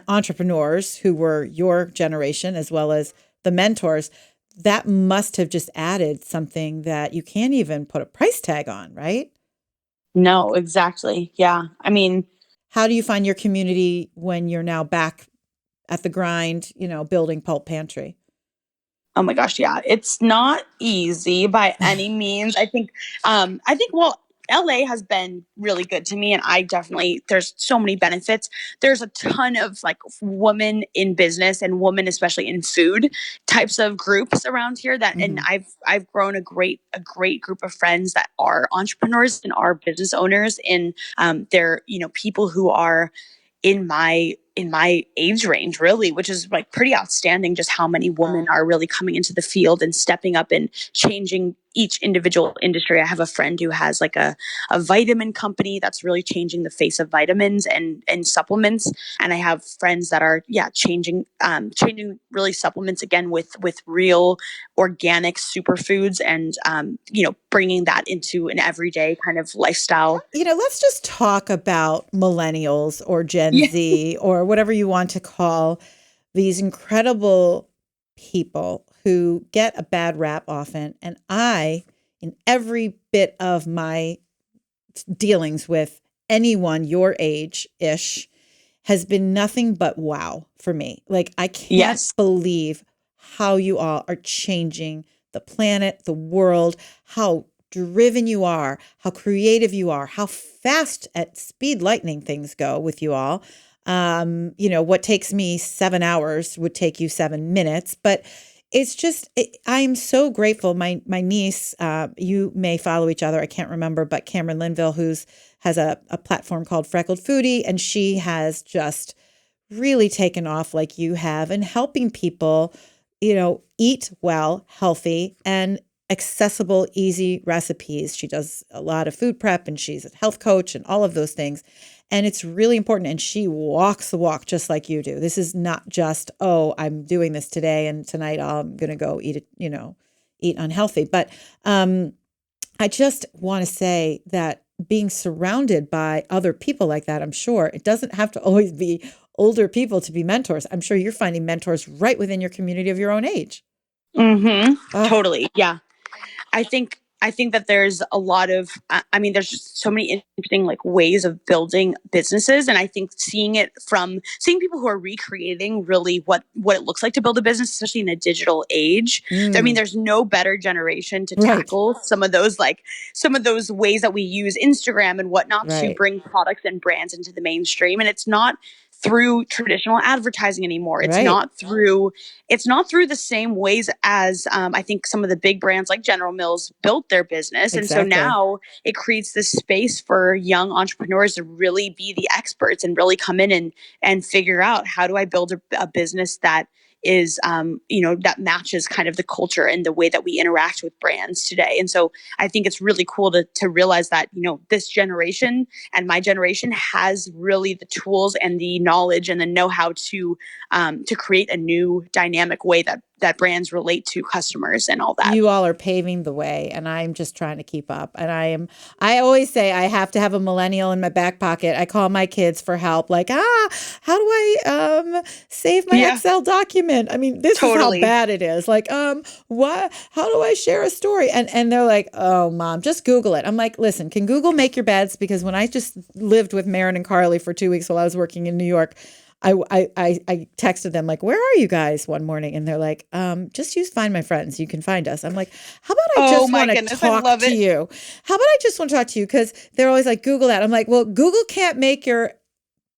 entrepreneurs who were your generation, as well as the mentors, that must have just added something that you can't even put a price tag on, right? No, exactly. Yeah. I mean, How do you find your community when you're now back at the grind, building Pulp Pantry? oh my gosh, yeah. It's not easy by any means. Well, LA has been really good to me, and there's so many benefits. There's a ton of like women in business and women especially in food types of groups around here and I've grown a great group of friends that are entrepreneurs and are business owners, and they're, people who are in my age range, really, which is like pretty outstanding, just how many women are really coming into the field and stepping up and changing each individual industry. I have a friend who has like a vitamin company that's really changing the face of vitamins and supplements. And I have friends that are, changing really supplements again with real organic superfoods, and, bringing that into an everyday kind of lifestyle. Let's just talk about millennials or Gen Yeah. Z or whatever you want to call these incredible people who get a bad rap often. And in every bit of my dealings with anyone your age-ish, has been nothing but wow for me. Like, I can't believe how you all are changing the planet, the world, how driven you are, how creative you are, how fast at speed lightning things go with you all. What takes me 7 hours would take you 7 minutes, but it's just, I'm so grateful. My niece, you may follow each other, I can't remember, but Cameron Linville, has a platform called Freckled Foodie, and she has just really taken off like you have, and helping people, eat well, healthy, and accessible, easy recipes. She does a lot of food prep, and she's a health coach and all of those things. And it's really important. And she walks the walk just like you do. This is not just, oh, I'm doing this today and tonight I'm going to go eat unhealthy. But I just want to say that being surrounded by other people like that, I'm sure it doesn't have to always be older people to be mentors. I'm sure you're finding mentors right within your community of your own age. Mm-hmm. Totally. Yeah. I think I think that there's a lot of, I mean, there's just so many interesting like ways of building businesses. And I think seeing people who are recreating really what it looks like to build a business, especially in a digital age. I mean, there's no better generation to tackle some of those ways that we use Instagram and whatnot to bring products and brands into the mainstream. And it's not through traditional advertising anymore. It's not through the same ways as I think some of the big brands like General Mills built their business. And so now it creates this space for young entrepreneurs to really be the experts and really come in and figure out, how do I build a business that is, that matches kind of the culture and the way that we interact with brands today. And so I think it's really cool to realize that, this generation and my generation has really the tools and the knowledge and the know-how to create a new dynamic way that brands relate to customers and all that. You all are paving the way, and I'm just trying to keep up. And I always say I have to have a millennial in my back pocket. I call my kids for help, like, how do I save my Excel document? I mean, this is how bad it is. Like, how do I share a story? And they're like, oh, Mom, just Google it. I'm like, listen, can Google make your beds? Because when I just lived with Maren and Carly for 2 weeks while I was working in New York, I texted them like, where are you guys one morning? And they're like, just use Find My Friends. You can find us. I'm like, how about I just want to talk to you? How about I just want to talk to you? Because they're always like, Google that. I'm like, well, Google can't make your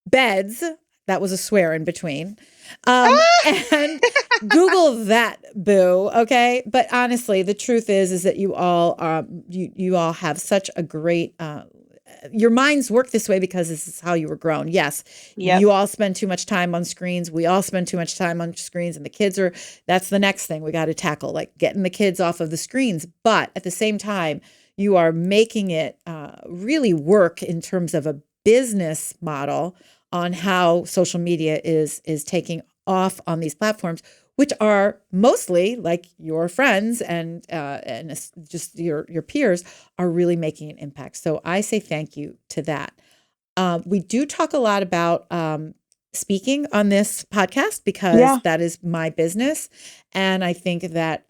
beds. That was a swear in between. And Google that, boo. Okay. But honestly, the truth is that you all you all have such a great, your minds work this way because this is how you were grown. Yes. Yep. You all spend too much time on screens. We all spend too much time on screens, and the kids that's the next thing we got to tackle, like getting the kids off of the screens. But at the same time, you are making it really work in terms of a business model on how social media is taking off on these platforms, which are mostly like your friends and just your peers are really making an impact. So I say thank you to that. We do talk a lot about speaking on this podcast because that is my business. And I think that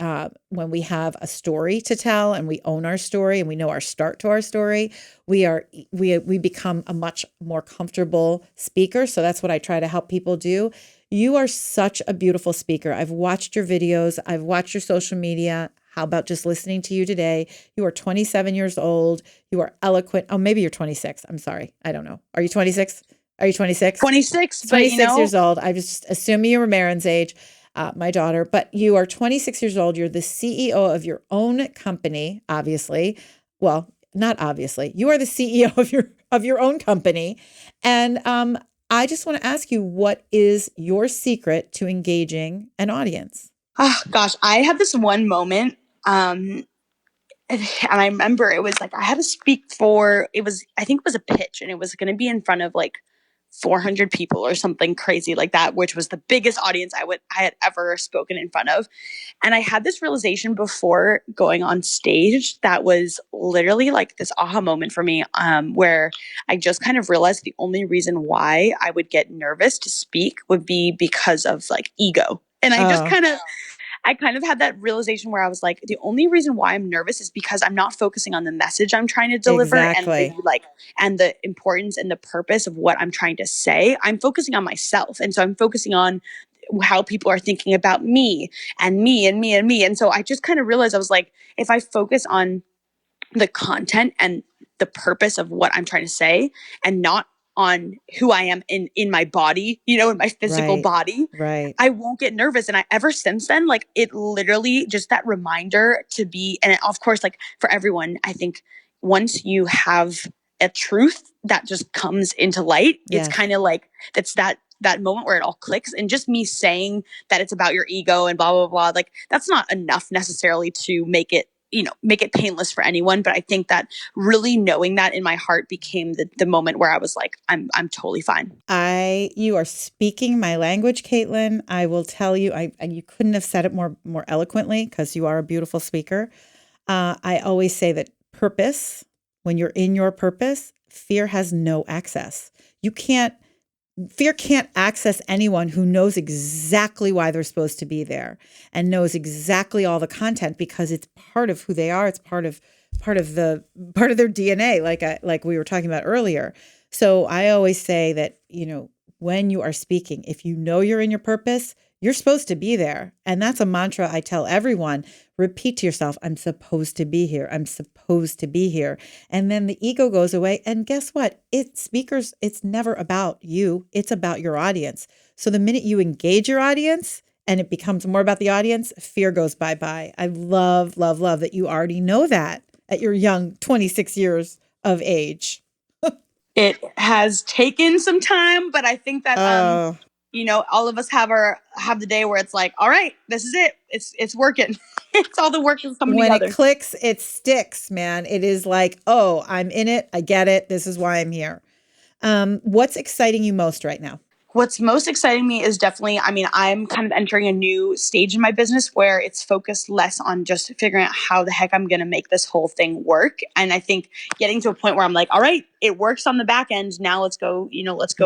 when we have a story to tell and we own our story and we know our start to our story, we become a much more comfortable speaker. So that's what I try to help people do. You are such a beautiful speaker. I've watched your videos. I've watched your social media. How about just listening to you today? You are 27 years old. You are eloquent. Oh, maybe you're 26. I'm sorry. I don't know. Are you 26? Are you 26? 26. 26 years old. I was just assuming you were Maren's age, my daughter. But you are 26 years old. You're the CEO of your own company, obviously. Well, not obviously. You are the CEO of your own company. And I just want to ask you, what is your secret to engaging an audience? Oh, gosh, I had this one moment. And I remember it was like, I had to speak I think it was a pitch, and it was going to be in front of like 400 people or something crazy like that, which was the biggest audience I had ever spoken in front of. And I had this realization before going on stage that was literally like this aha moment for me, where I just kind of realized the only reason why I would get nervous to speak would be because of like ego. And I just I kind of had that realization where I was like, the only reason why I'm nervous is because I'm not focusing on the message I'm trying to deliver and the importance and the purpose of what I'm trying to say. I'm focusing on myself. And so I'm focusing on how people are thinking about me and me and me and me. And so I just kind of realized, I was like, if I focus on the content and the purpose of what I'm trying to say and not on who I am in my body, in my physical body, I won't get nervous. And ever since then, like it literally just that reminder to be, and of course, like for everyone, I think once you have a truth that just comes into light, it's kind of like, that's that moment where it all clicks. And just me saying that it's about your ego and blah, blah, blah, like that's not enough necessarily to make it painless for anyone. But I think that really knowing that in my heart became the moment where I was like, I'm totally fine. You are speaking my language, Kaitlin. I will tell you, you couldn't have said it more eloquently because you are a beautiful speaker. I always say that purpose, when you're in your purpose, fear has no access. Fear can't access anyone who knows exactly why they're supposed to be there and knows exactly all the content because it's part of who they are. It's part of their DNA, like we were talking about earlier. So I always say that, when you are speaking, if you know you're in your purpose, you're supposed to be there. And that's a mantra I tell everyone. Repeat to yourself, I'm supposed to be here. I'm supposed to be here. And then the ego goes away. And guess what? It's never about you. It's about your audience. So the minute you engage your audience and it becomes more about the audience, fear goes bye-bye. I love, love, love that you already know that at your young 26 years of age. It has taken some time, but I think that all of us have the day where it's like, all right, this is it. It's working. It's all the work is coming together. When it clicks, it sticks, man. It is like, oh, I'm in it. I get it. This is why I'm here. What's exciting you most right now? What's most exciting me is definitely, I'm kind of entering a new stage in my business where it's focused less on just figuring out how the heck I'm going to make this whole thing work. And I think getting to a point where I'm like, all right, it works on the back end. Now let's go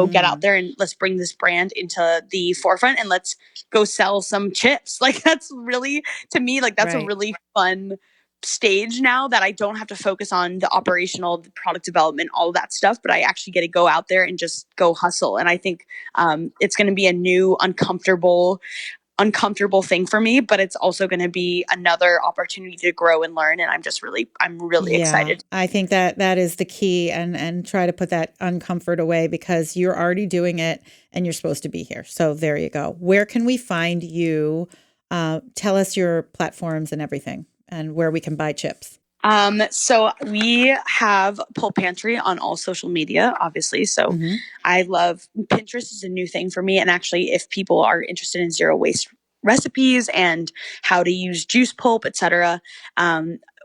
get out there and let's bring this brand into the forefront and let's go sell some chips. Like that's really, to me, like that's Right. a really fun stage now that I don't have to focus on the operational, the product development, all of that stuff, but I actually get to go out there and just go hustle. And I think it's going to be a new uncomfortable thing for me, but it's also going to be another opportunity to grow and learn. And I'm really excited. I think that is the key, and try to put that uncomfort away because you're already doing it and you're supposed to be here. So there you go. Where can we find you? Tell us your platforms and everything and where we can buy chips. So we have Pulp Pantry on all social media, obviously. So I love Pinterest is a new thing for me. And actually, if people are interested in zero waste recipes and how to use juice pulp, etc.,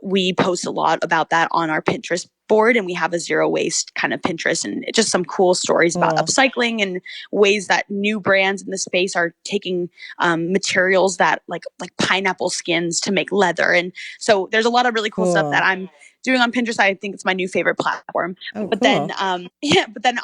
we post a lot about that on our Pinterest board, and we have a zero waste kind of Pinterest and just some cool stories about upcycling and ways that new brands in the space are taking materials that like pineapple skins to make leather. And so there's a lot of really cool stuff that I'm doing on Pinterest. I think it's my new favorite platform. But then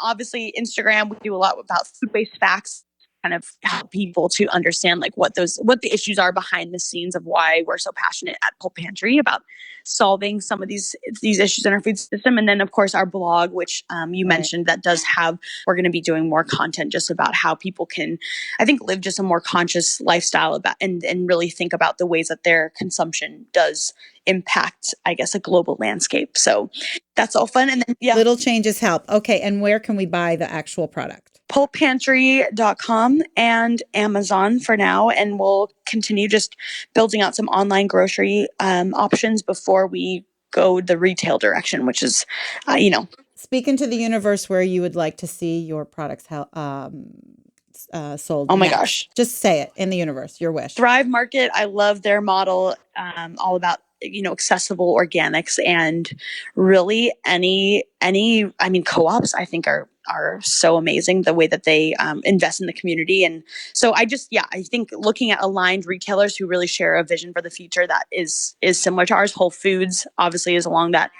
obviously Instagram, we do a lot about food waste facts, kind of help people to understand like what the issues are behind the scenes of why we're so passionate at Pulp Pantry about solving some of these issues in our food system. And then of course our blog, which you mentioned, that does have, we're going to be doing more content just about how people can, I think, live just a more conscious lifestyle about and really think about the ways that their consumption does impact, I guess, a global landscape. So that's all fun. And then little changes help. Okay. And where can we buy the actual product? pulppantry.com and Amazon for now. And we'll continue just building out some online grocery options before we go the retail direction, which is, Speak into the universe where you would like to see your products sold. Oh my gosh. Just say it in the universe, your wish. Thrive Market. I love their model, all about, accessible organics, and really any co-ops I think are so amazing, the way that they invest in the community. And so I think looking at aligned retailers who really share a vision for the future that is similar to ours. Whole Foods obviously is along that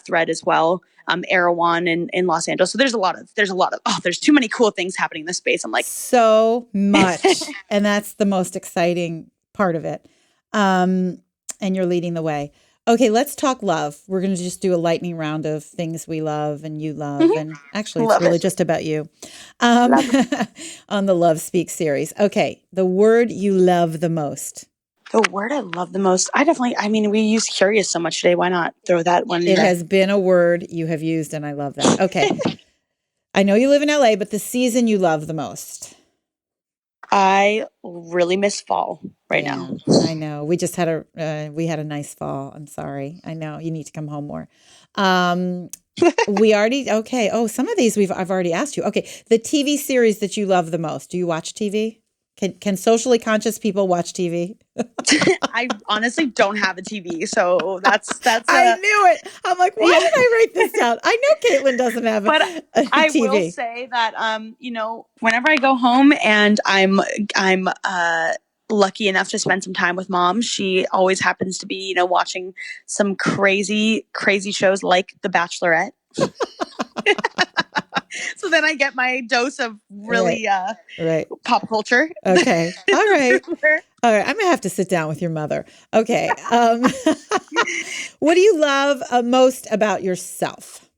thread as well. Erewhon in Los Angeles. So there's too many cool things happening in this space. I'm like, so much. And that's the most exciting part of it. And you're leading the way. Okay, let's talk love. We're going to just do a lightning round of things we love and you love. And actually, it's really just about you on the Love Speaks series. Okay, the word you love the most. The word I love the most, we use curious so much today. Why not throw that one in there? It there? has been a word you have used, and I love that. Okay. I know you live in LA, but the season you love the most. I really miss fall now. I know. We just had a nice fall. I'm sorry. I know you need to come home more. Okay. Oh, some of these I've already asked you. Okay. The TV series that you love the most. Do you watch TV? Can socially conscious people watch TV? I honestly don't have a TV, so that's. I knew it. I'm like, why did I write this down? I know Kaitlin doesn't have a TV. I will say that whenever I go home and I'm lucky enough to spend some time with mom, she always happens to be watching some crazy shows like The Bachelorette. So then I get my dose of really Right. pop culture. Okay. All right. All right. I'm going to have to sit down with your mother. Okay. What do you love most about yourself?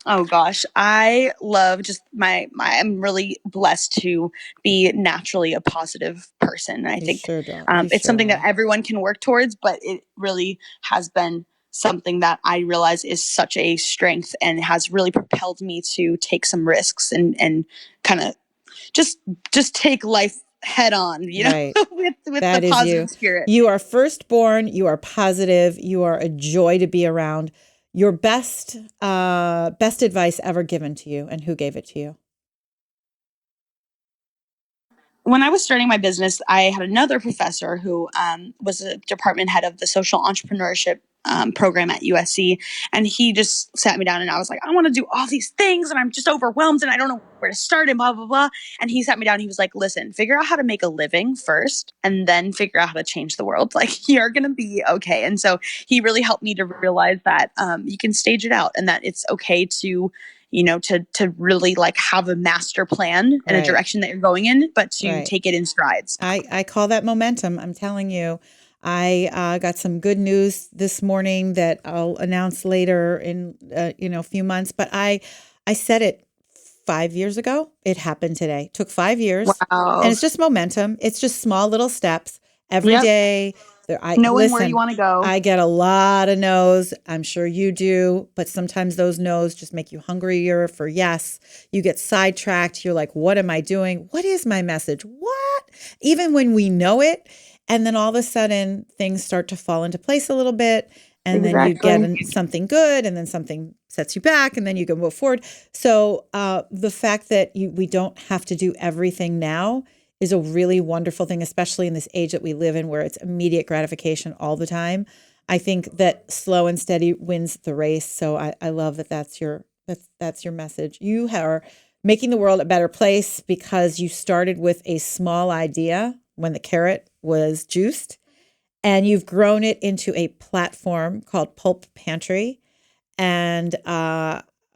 Oh gosh, I love just I'm really blessed to be naturally a positive person. And I You think sure don't. it's something that everyone can work towards, but it really has been something that I realize is such a strength and has really propelled me to take some risks and kind of just take life head on, Right. with That the is positive you. spirit. You are firstborn. You are positive. You are a joy to be around. Your best advice ever given to you, and who gave it to you? When I was starting my business, I had another professor who was a department head of the social entrepreneurship program at USC. And he just sat me down and I was like, I want to do all these things and I'm just overwhelmed and I don't know where to start and blah, blah, blah. And he sat me down and he was like, listen, figure out how to make a living first and then figure out how to change the world. Like, you're going to be okay. And so he really helped me to realize that you can stage it out and that it's okay to to really like have a master plan and a direction that you're going in, but to take it in strides. I call that momentum. I'm telling you. I got some good news this morning that I'll announce later in a few months. But I said it 5 years ago. It happened today. Took 5 years, and it's just momentum. It's just small little steps every day. Knowing where you want to go. I get a lot of no's. I'm sure you do, but sometimes those no's just make you hungrier for yes. You get sidetracked. You're like, what am I doing? What is my message? What? Even when we know it. And then all of a sudden things start to fall into place a little bit. And then you get something good and then something sets you back and then you can move forward. So the fact that we don't have to do everything now is a really wonderful thing, especially in this age that we live in where it's immediate gratification all the time. I think that slow and steady wins the race. So I love that that's your message. You are making the world a better place because you started with a small idea when the carrot was juiced, and you've grown it into a platform called Pulp Pantry. And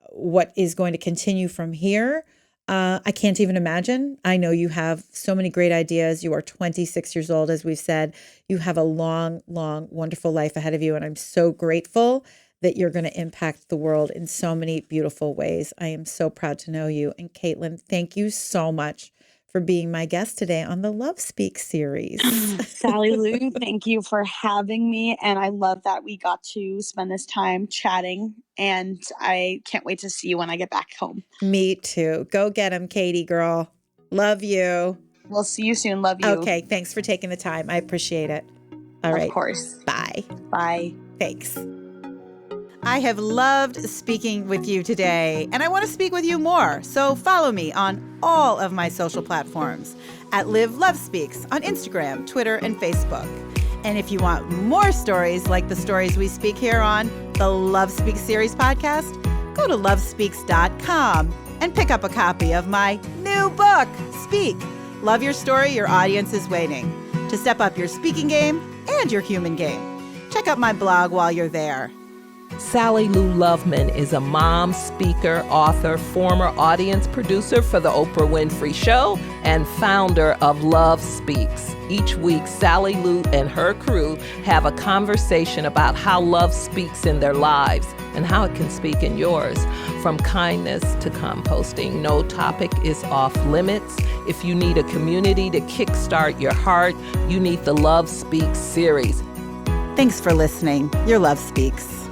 what is going to continue from here, I can't even imagine. I know you have so many great ideas. You are 26 years old, as we've said. You have a long, long, wonderful life ahead of you. And I'm so grateful that you're going to impact the world in so many beautiful ways. I am so proud to know you. And Kaitlin, thank you so much for being my guest today on the Love Speaks series. Sally Lou, thank you for having me. And I love that we got to spend this time chatting. And I can't wait to see you when I get back home. Me too. Go get him, Katie girl. Love you. We'll see you soon. Love you. Okay. Thanks for taking the time. I appreciate it. All right. Of course. Bye. Bye. Thanks. I have loved speaking with you today, and I want to speak with you more. So follow me on all of my social platforms at Live Love Speaks on Instagram, Twitter, and Facebook. And if you want more stories like the stories we speak here on the Love Speaks series podcast, go to lovespeaks.com and pick up a copy of my new book, Speak. Love your story, your audience is waiting. To step up your speaking game and your human game. Check out my blog while you're there. Sally Lou Loveman is a mom, speaker, author, former audience producer for The Oprah Winfrey Show, and founder of Love Speaks. Each week, Sally Lou and her crew have a conversation about how love speaks in their lives and how it can speak in yours. From kindness to composting, no topic is off limits. If you need a community to kickstart your heart, you need the Love Speaks series. Thanks for listening. Your Love Speaks.